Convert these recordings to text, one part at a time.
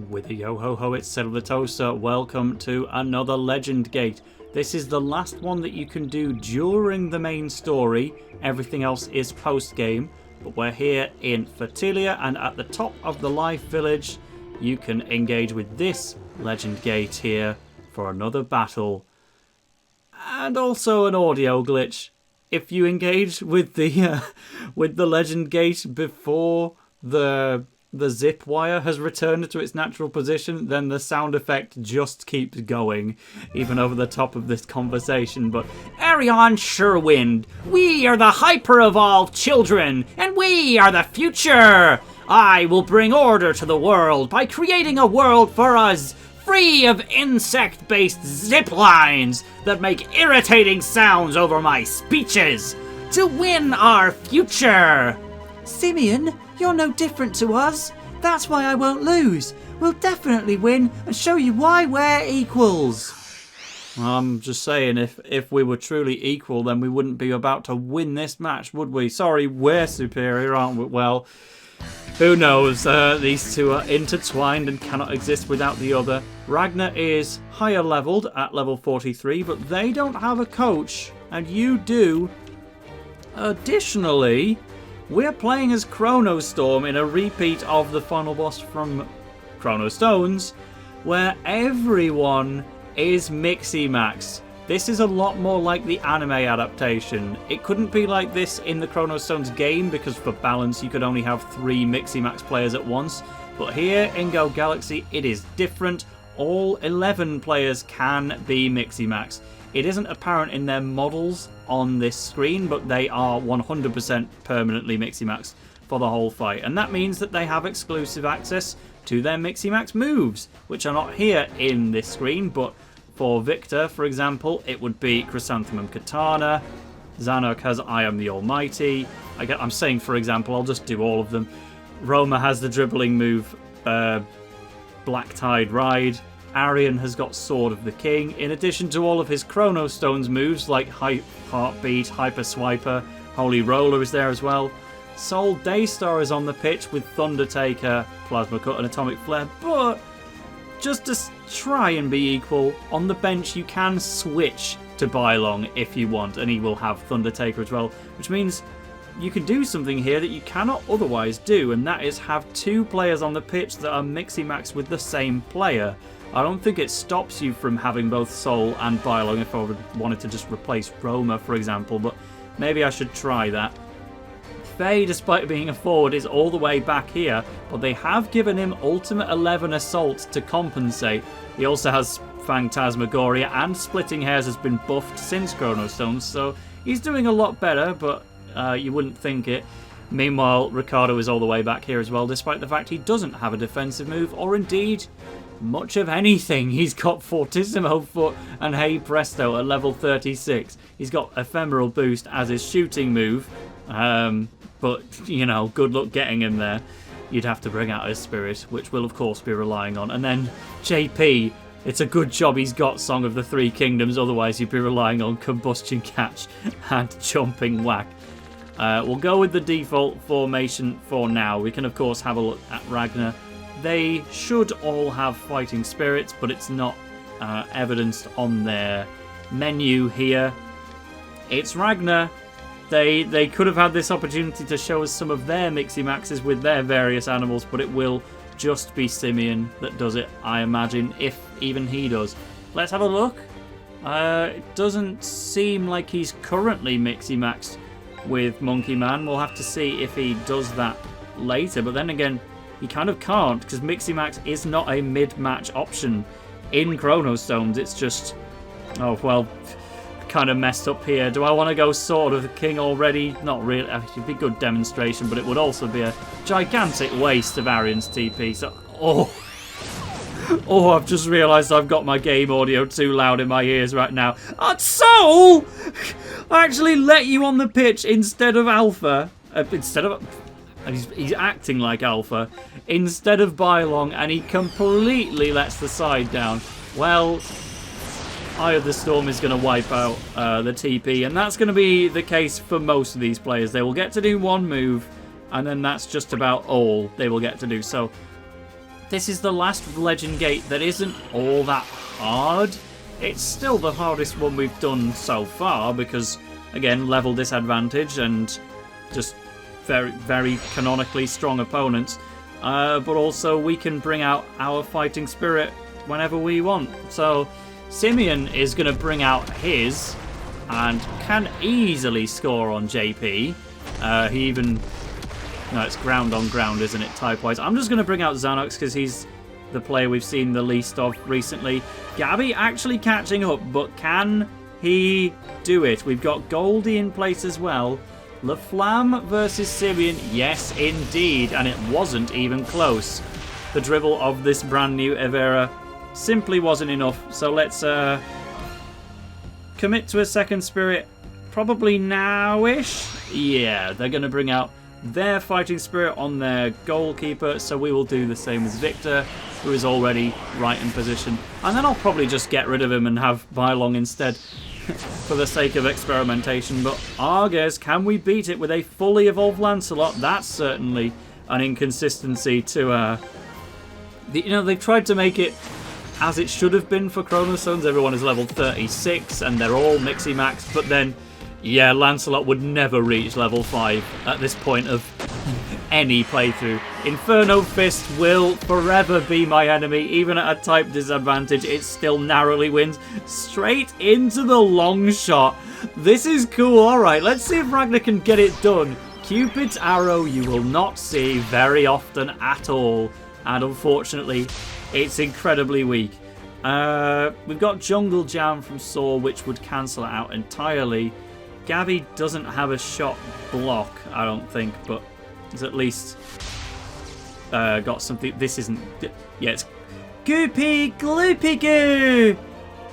With a yo-ho-ho, it's TaleOfTheToaster. Welcome to another Legend Gate. This is the last one that you can do during the main story. Everything else is post-game. But we're here in Fertilia, and at the top of the life village, you can engage with this Legend Gate here for another battle. And also an audio glitch. If you engage with the Legend Gate before the zip wire has returned to its natural position, then the sound effect just keeps going, even over the top of this conversation. But Arry-on Sherwind, we are the hyper-evolved children, and we are the future. I will bring order to the world by creating a world for us, free of insect-based zip lines that make irritating sounds over my speeches, to win our future. Simeon, you're no different to us. That's why I won't lose. We'll definitely win and show you why we're equals. I'm just saying, if we were truly equal, then we wouldn't be about to win this match, would we? Sorry, we're superior, aren't we? Well, who knows? These two are intertwined and cannot exist without the other. Ragnah is higher leveled at level 43, but they don't have a coach, and you do. Additionally, we're playing as Chrono Storm in a repeat of the final boss from Chrono Stones, where everyone is Miximaxed. This is a lot more like the anime adaptation. It couldn't be like this in the Chrono Stones game because for balance you could only have 3 Miximaxed players at once. But here in Go Galaxy it is different. All 11 players can be Miximaxed. It isn't apparent in their models on this screen, but they are 100% permanently Miximaxed for the whole fight. And that means that they have exclusive access to their Miximaxed moves, which are not here in this screen, but for Victor, for example, it would be Chrysanthemum Katana. Zanuck has I Am the Almighty. I'm saying, for example, I'll just do all of them. Roma has the dribbling move, Black Tide Ride. Arry-on has got Sword of the King, in addition to all of his Chrono Stones moves like Heartbeat, Hyper Swiper, Holy Roller is there as well. Soul Daystar is on the pitch with Thundertaker, Plasma Cut and Atomic Flare, but just to try and be equal, on the bench you can switch to Bylong if you want, and he will have Thundertaker as well, which means you can do something here that you cannot otherwise do, and that is have 2 players on the pitch that are Miximaxed with the same player. I don't think it stops you from having both Soul and Bylong if I wanted to just replace Roma, for example, but maybe I should try that. Faye, despite being a forward, is all the way back here, but they have given him Ultimate 11 Assault to compensate. He also has Phantasmagoria, and Splitting Hairs has been buffed since Chrono Stones, so he's doing a lot better, but you wouldn't think it. Meanwhile, Ricardo is all the way back here as well, despite the fact he doesn't have a defensive move, or indeed much of anything. He's got Fortissimo Foot and Hey Presto at level 36. He's got Ephemeral Boost as his shooting move, but, you know, good luck getting him there. You'd have to bring out his Spirit, which we'll of course be relying on. And then JP, it's a good job he's got Song of the Three Kingdoms, otherwise you'd be relying on Combustion Catch and Jumping Whack. We'll go with the default formation for now. We can of course have a look at Ragnah. They should all have fighting spirits, but it's not evidenced on their menu here. It's Ragnah. They could have had this opportunity to show us some of their Miximaxes with their various animals, but it will just be Simeon that does it, I imagine, if even he does. Let's have a look. It doesn't seem like he's currently Miximaxed with Monkey Man. We'll have to see if he does that later, but then again, he kind of can't, because Miximax is not a mid-match option in Chrono Stones. It's just, oh, well, kind of messed up here. Do I want to go Sword of the King already? Not really. It'd be a good demonstration, but it would also be a gigantic waste of Arry-on's TP. So, oh, I've just realised I've got my game audio too loud in my ears right now. Soul! I actually let you on the pitch instead of Alpha. He's acting like Alpha instead of Bylong, and he completely lets the side down. Well, Eye of the Storm is going to wipe out the TP, and that's going to be the case for most of these players. They will get to do one move, and then that's just about all they will get to do. So this is the last legend gate that isn't all that hard. It's still the hardest one we've done so far because, again, level disadvantage and just very, very canonically strong opponents. But also we can bring out our fighting spirit whenever we want. So Simeon is going to bring out his and can easily score on JP. He even... No, it's ground on ground, isn't it, type-wise? I'm just going to bring out Xanox because he's the player we've seen the least of recently. Gabby actually catching up, but can he do it? We've got Goldie in place as well. LaFlamme versus Simeon. Yes, indeed. And it wasn't even close. The dribble of this brand new Evera simply wasn't enough. So let's commit to a second spirit. Probably now-ish. Yeah, they're going to bring out their fighting spirit on their goalkeeper, so we will do the same as Victor, who is already right in position. And then I'll probably just get rid of him and have Bylong instead for the sake of experimentation. But Arges, can we beat it with a fully evolved Lancelot? That's certainly an inconsistency to... you know, they've tried to make it as it should have been for Chrono Stones. Everyone is level 36 and they're all Miximaxed, but then... Yeah, Lancelot would never reach level 5 at this point of any playthrough. Inferno Fist will forever be my enemy. Even at a type disadvantage, it still narrowly wins. Straight into the long shot. This is cool. Alright, let's see if Ragnah can get it done. Cupid's arrow you will not see very often at all. And unfortunately, it's incredibly weak. We've got Jungle Jam from Saw, which would cancel it out entirely. Gabby doesn't have a shot block, I don't think, but he's at least got something. This isn't... Yeah, it's... Goopy Gloopy Goo!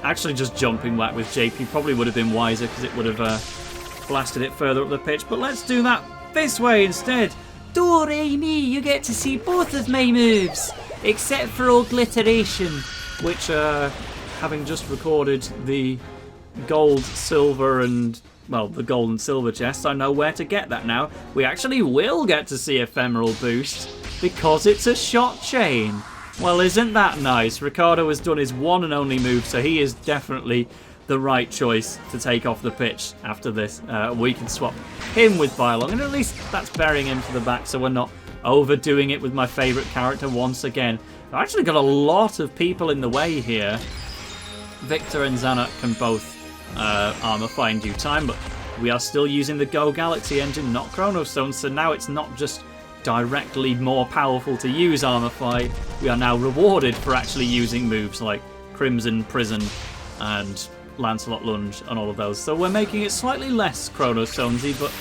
Actually, just jumping whack with JP probably would have been wiser because it would have blasted it further up the pitch. But let's do that this way instead. Do-re-mi, you get to see both of my moves, except for obliteration. Which, having just recorded the gold, silver, and... Well, the gold and silver chests, I know where to get that now. We actually will get to see Ephemeral Boost because it's a shot chain. Well, isn't that nice? Ricardo has done his one and only move, so he is definitely the right choice to take off the pitch after this. We can swap him with Bylong, and at least that's burying him to the back, so we're not overdoing it with my favourite character once again. I've actually got a lot of people in the way here. Victor and Xanax can both armorify in due time, but we are still using the Go Galaxy engine, not Chrono Stone, so now it's not just directly more powerful to use armorify, we are now rewarded for actually using moves like Crimson Prison and Lancelot Lunge and all of those, so we're making it slightly less Chrono Stonesy, but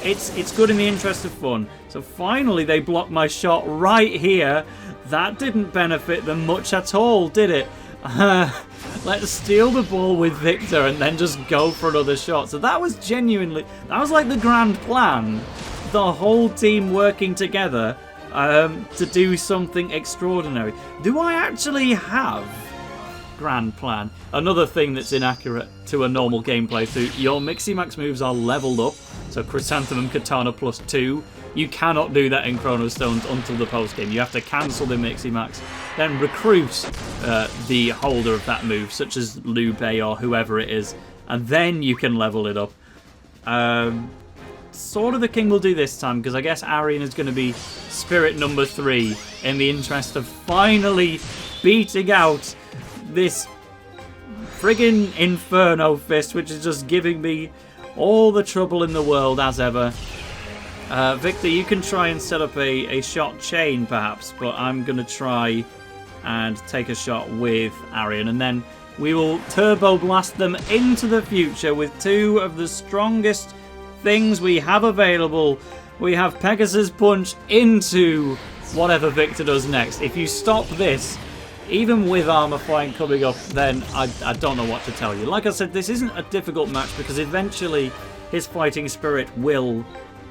it's good in the interest of fun. So finally they blocked my shot right here. That didn't benefit them much at all, did it? Let's steal the ball with Victor and then just go for another shot. So that was genuinely... That was like the grand plan. The whole team working together to do something extraordinary. Do I actually have grand plan? Another thing that's inaccurate to a normal gameplay through. Your Miximax moves are leveled up. So Chrysanthemum Katana +2. You cannot do that in Chrono Stones until the post-game. You have to cancel the Miximax, then recruit the holder of that move, such as Liu Bei or whoever it is, and then you can level it up. Sword of the King will do this time, because I guess Arry-on is going to be spirit number 3 in the interest of finally beating out this friggin' Inferno Fist, which is just giving me all the trouble in the world as ever. Victor, you can try and set up a shot chain, perhaps, but I'm going to try and take a shot with Arry-on, and then we will turbo blast them into the future with 2 of the strongest things we have available. We have Pegasus Punch into whatever Victor does next. If you stop this, even with armor flying coming up, then I don't know what to tell you. Like I said, this isn't a difficult match because eventually his fighting spirit will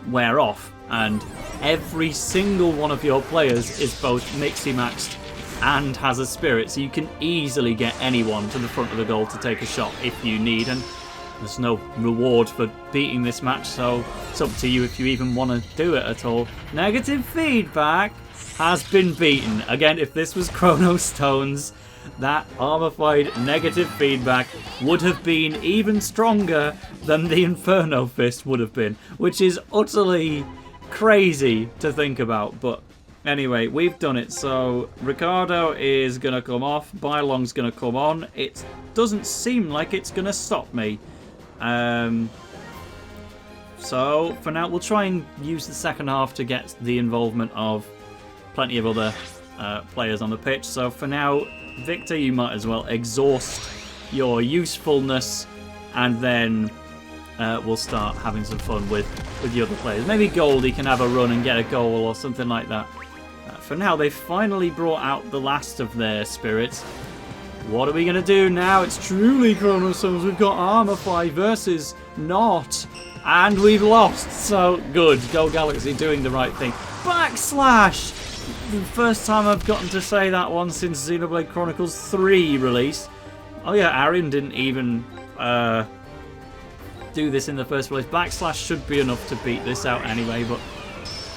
wear off, and every single one of your players is both Miximaxed and has a spirit, so you can easily get anyone to the front of the goal to take a shot if you need, and there's no reward for beating this match, so it's up to you if you even want to do it at all. Negative feedback. has been beaten. Again, if this was Chrono Stones, that armorified negative feedback would have been even stronger than the Inferno Fist would have been, which is utterly crazy to think about. But anyway, we've done it. So Ricardo is going to come off. Bylong's going to come on. It doesn't seem like it's going to stop me. So for now, we'll try and use the second half to get the involvement of plenty of other players on the pitch. So for now, Victor, you might as well exhaust your usefulness, and then we'll start having some fun with the other players. Maybe Goldie can have a run and get a goal or something like that. For now, they've finally brought out the last of their spirits. What are we going to do now? It's truly Chrono Stones. We've got Armor 5 versus not. And we've lost. So good. Go Galaxy doing the right thing. Backslash! The first time I've gotten to say that one since Xenoblade Chronicles 3 release. Oh yeah, Arry-on didn't even do this in the first place. Backslash should be enough to beat this out anyway, but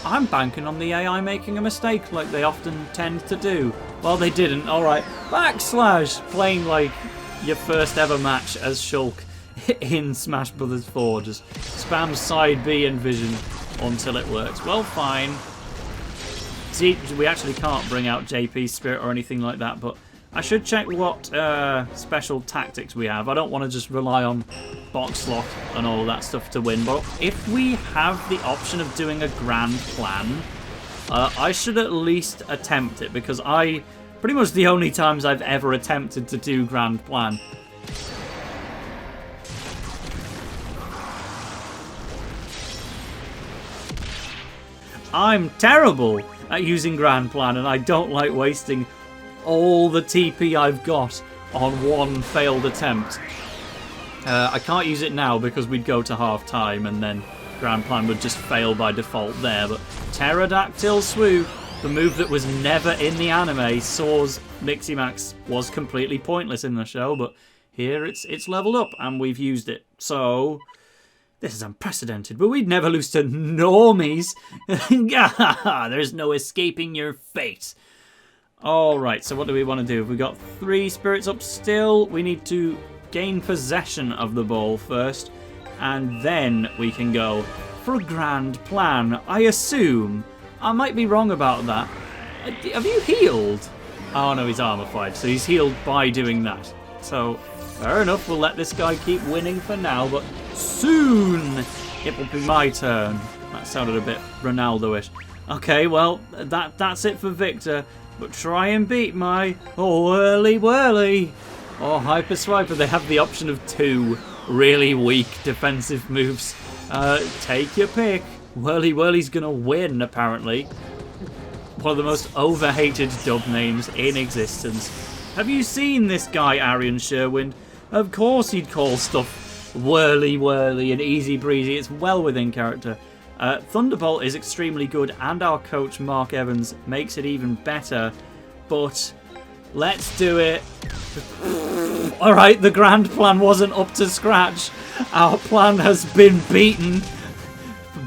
I'm banking on the AI making a mistake like they often tend to do. Well, they didn't. Alright. Backslash! Playing like your first ever match as Shulk in Smash Bros. 4. Just spam side B and vision until it works. Well, fine. See, we actually can't bring out JP's spirit or anything like that, but I should check what special tactics we have. I don't want to just rely on box slot and all that stuff to win, but if we have the option of doing a grand plan, I should at least attempt it, because pretty much the only times I've ever attempted to do grand plan. I'm terrible at using grand plan, and I don't like wasting all the TP I've got on one failed attempt. I can't use it now because we'd go to half time and then grand plan would just fail by default there, but Pterodactyl Swoop, the move that was never in the anime, Saw's Miximaxed was completely pointless in the show, but here it's leveled up and we've used it. So this is unprecedented, but we'd never lose to normies. There's no escaping your fate. Alright, so what do we want to do? We've got 3 spirits up still. We need to gain possession of the ball first, and then we can go for a grand plan, I assume. I might be wrong about that. Have you healed? Oh no, he's armorified, so he's healed by doing that. So, fair enough, we'll let this guy keep winning for now, but soon it will be my turn. That sounded a bit Ronaldo-ish. Okay, well, that's it for Victor. But try and beat my whirly whirly or hyper swiper. They have the option of 2 really weak defensive moves. Take your pick. Whirly whirly's gonna win, apparently. One of the most overhated dub names in existence. Have you seen this guy, Arry-on Sherwind? Of course he'd call stuff whirly whirly and easy breezy. It's well within character. Thunderbolt is extremely good, and our coach Mark Evans makes it even better, but let's do it. Alright, the grand plan wasn't up to scratch. Our plan has been beaten.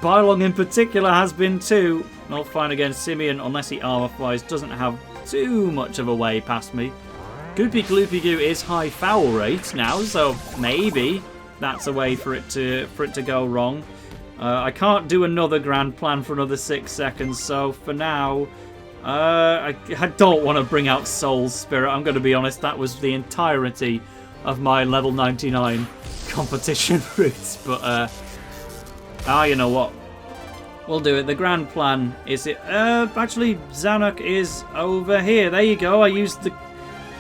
Bylong in particular has been too. Well, fine again, Simeon, unless he armor-wise, doesn't have too much of a way past me. Goopy Gloopy Goo is high foul rate now, so maybe that's a way for it to go wrong. I can't do another grand plan for another 6 seconds, so for now, I don't want to bring out Soul's Spirit. I'm going to be honest, that was the entirety of my level 99 competition routes, but, you know what? We'll do it. The grand plan is it. Actually, Zanuck is over here. There you go. I used the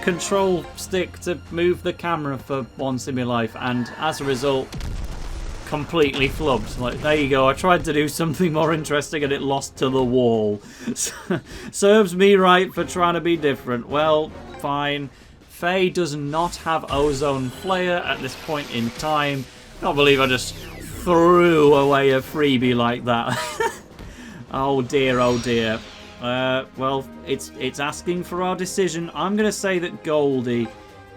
control stick to move the camera for once in my life, and as a result, completely flubbed. Like, there you go. I tried to do something more interesting and it lost to the wall. Serves me right for trying to be different. Well, fine. Faye does not have Ozone Flare at this point in time. Can't believe I just threw away a freebie like that. Oh dear, oh dear. Well, it's asking for our decision. I'm going to say that Goldie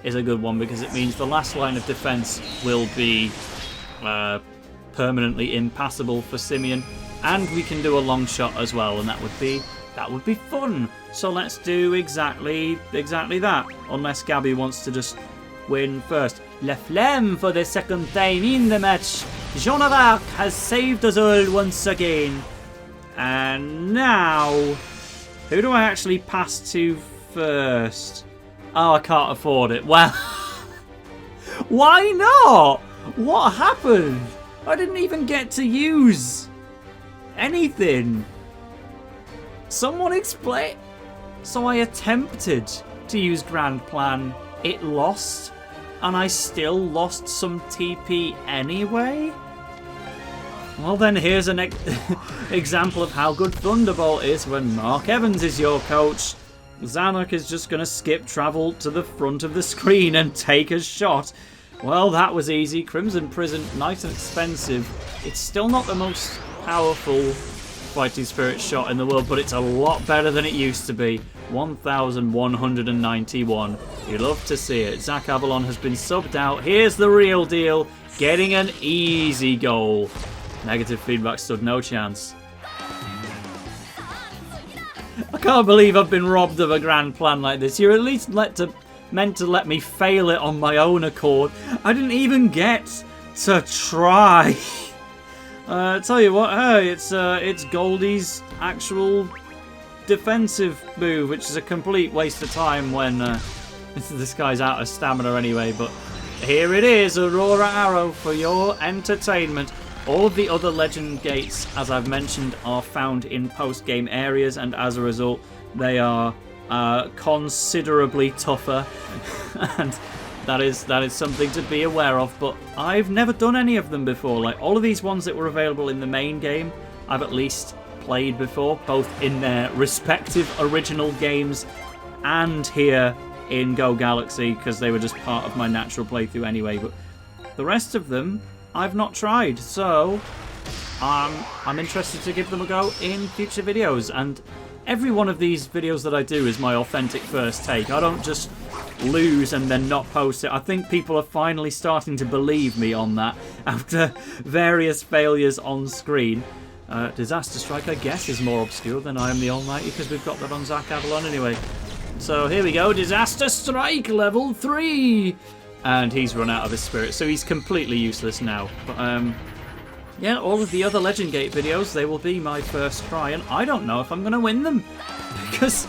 is a good one because it means the last line of defense will be permanently impassable for Simeon, and we can do a long shot as well, and that would be That would be fun. So let's do exactly that. Unless Gabby wants to just win first. La Flamme for the second time in the match. Joan of Arc has saved us all once again. And now, who do I actually pass to first? Oh, I can't afford it. Well, why not? What happened? I didn't even get to use anything. Someone explain. So I attempted to use Grand Plan. It lost. And I still lost some TP anyway? Well then, here's an example of how good Thunderbolt is when Mark Evans is your coach. Zanuck is just going to skip travel to the front of the screen and take a shot. Well, that was easy. Crimson Prison, nice and expensive. It's still not the most powerful fighting spirit shot in the world, but it's a lot better than it used to be. 1,191. You love to see it. Zach Avalon has been subbed out. Here's the real deal. Getting an easy goal. Negative feedback stood no chance. I can't believe I've been robbed of a Grand Plan like this. You're at least meant to let me fail it on my own accord. I didn't even get to try. Tell you what, hey, it's Goldie's actual defensive move, which is a complete waste of time when this guy's out of stamina anyway. But here it is, Aurora Arrow for your entertainment. All of the other legend gates, as I've mentioned, are found in post-game areas, and as a result, they are considerably tougher, and that is something to be aware of. But I've never done any of them before. Like all of these ones that were available in the main game, I've at least played before, both in their respective original games and here in Go Galaxy, because they were just part of my natural playthrough anyway. But the rest of them I've not tried, so I'm interested to give them a go in future videos. And every one of these videos that I do is my authentic first take. I don't just lose and then not post it. I think people are finally starting to believe me on that after various failures on screen. Disaster Strike, I guess, is more obscure than I Am the Almighty, because we've got that on Zach Avalon anyway. So here we go, Disaster Strike level 3! And he's run out of his spirit, so he's completely useless now. But yeah, all of the other Legend Gate videos, they will be my first try, and I don't know if I'm going to win them, because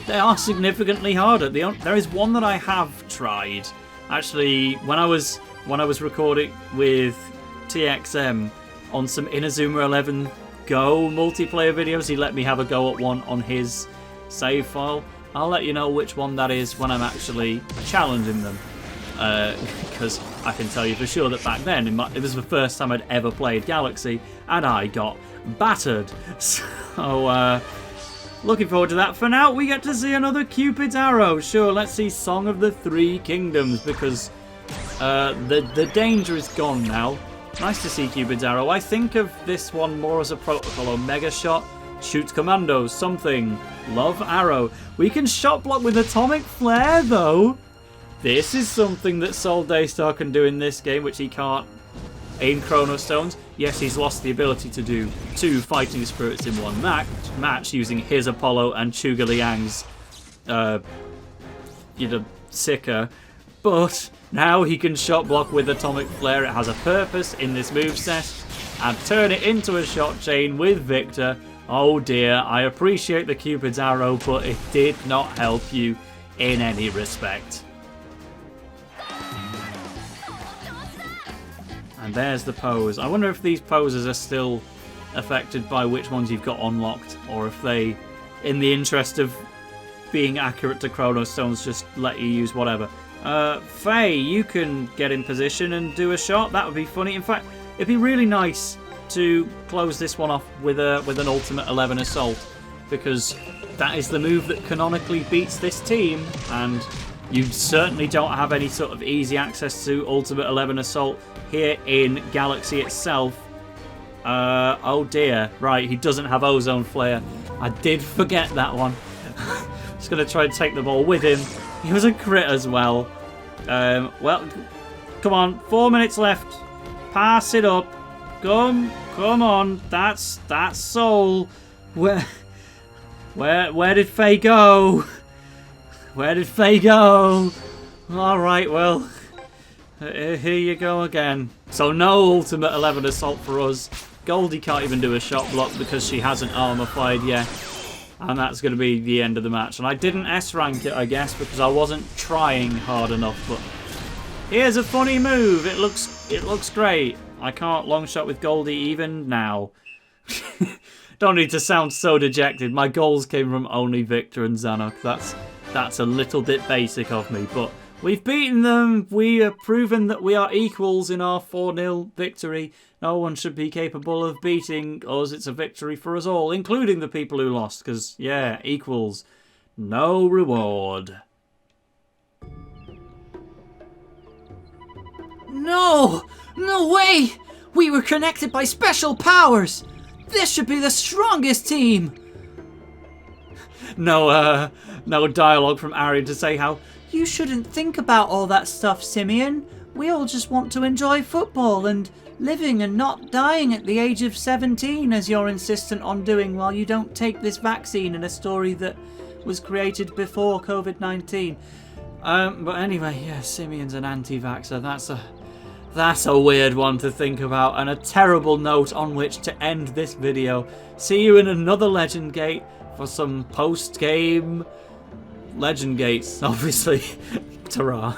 they are significantly harder. There is one that I have tried. Actually, when I was recording with TXM on some Inazuma 11 Go multiplayer videos, he let me have a go at one on his save file. I'll let you know which one that is when I'm actually challenging them. Because I can tell you for sure that back then, it was the first time I'd ever played Galaxy, and I got battered. So, looking forward to that. For now, we get to see another Cupid's Arrow. Sure, let's see Song of the Three Kingdoms, because the danger is gone now. Nice to see Cupid's Arrow. I think of this one more as a Protocol or Mega Shot. Shoot Commandos, something. Love Arrow. We can shot block with Atomic Flare, though. This is something that Sol Daystar can do in this game, which he can't in Chrono Stones. Yes, he's lost the ability to do 2 fighting spirits in one match using his Apollo and Chuga Liang's Sicker. But now he can shot block with Atomic Flare. It has a purpose in this moveset, and turn it into a shot chain with Victor. Oh dear, I appreciate the Cupid's Arrow, but it did not help you in any respect. And there's the pose. I wonder if these poses are still affected by which ones you've got unlocked, or if they, in the interest of being accurate to Chrono Stones, just let you use whatever. Faye, you can get in position and do a shot. That would be funny. In fact, it'd be really nice to close this one off with an Ultimate 11 Assault, because that is the move that canonically beats this team, and you certainly don't have any sort of easy access to Ultimate 11 Assault here in Galaxy itself. Oh dear. Right, he doesn't have Ozone Flare. I did forget that one. Just going to try and take the ball with him. He was a crit as well. Well, come on. 4 minutes left. Pass it up. Come on. That's Soul. Where Where did Faye go? Where did Faye go? Alright, well, here you go again. So no ultimate 11 assault for us. Goldie can't even do a shot block because she hasn't armor-fired yet. And that's going to be the end of the match. And I didn't S-rank it, I guess, because I wasn't trying hard enough. But here's a funny move. It looks great. I can't long shot with Goldie even now. Don't need to sound so dejected. My goals came from only Victor and Zanuck. That's a little bit basic of me, but we've beaten them. We have proven that we are equals in our 4-0 victory. No one should be capable of beating us. It's a victory for us all, including the people who lost, because, yeah, equals. No reward. No! No way! We were connected by special powers! This should be the strongest team! No dialogue from Arry to say how... You shouldn't think about all that stuff, Simeon. We all just want to enjoy football and living and not dying at the age of 17, as you're insistent on doing while you don't take this vaccine in a story that was created before COVID-19. But anyway, yeah, Simeon's an anti-vaxxer. That's a weird one to think about, and a terrible note on which to end this video. See you in another Legend Gate for some post-game Legend Gates, obviously. Ta-ra.